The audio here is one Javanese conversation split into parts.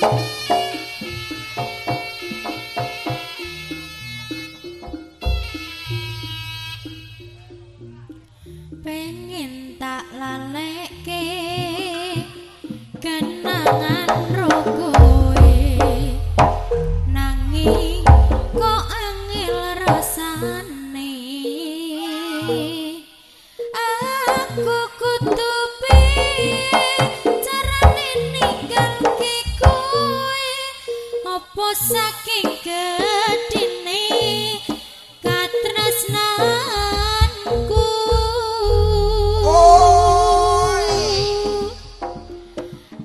Pengen tak lalekke kenangan rokoe nanging kok angel rasane aku kudu piye carane ninggalke kowe apa saking gedine katresnanku.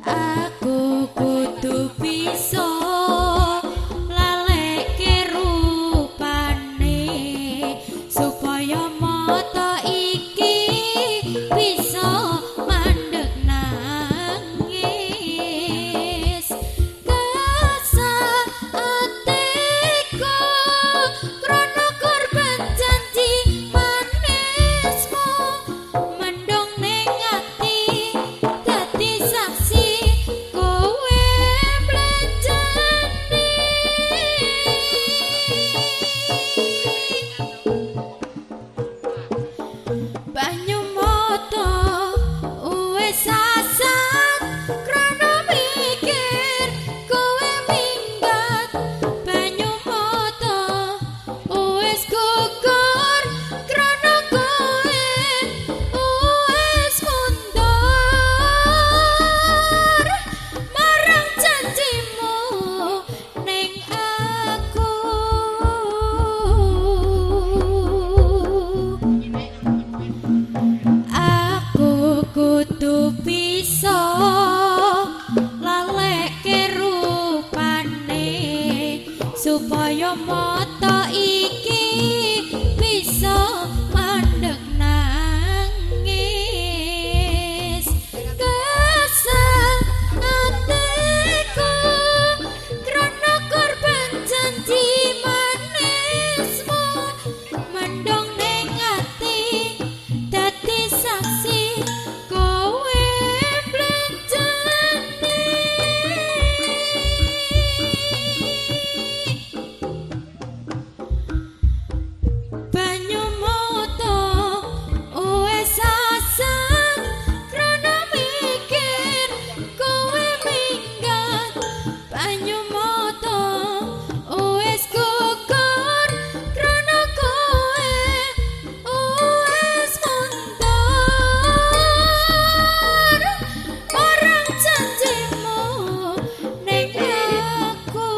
Aku kudu bisa lalekke rupane supaya mata iki bisa mandeg nangis kesatiku krana korban janji manismu mendong ning ati dadi saksi kowe mlenjani. Banyu mata wis sasat krana mikir kowe minggat. Banyu mata wis gugur krana kowe wis mundur marang janjimu ning aku. Aku kudu bisa lalekke rupane supaya mata iki bisa mandeg nangis kesal atiku krana korban janji manismu mendong ning ati dadi saksi kowe mlenjani. Banyu mata wis sasat krana mikir kowe minggat. Banyu mata wis gugur krana kowe wis mundur marang janjimu ning aku.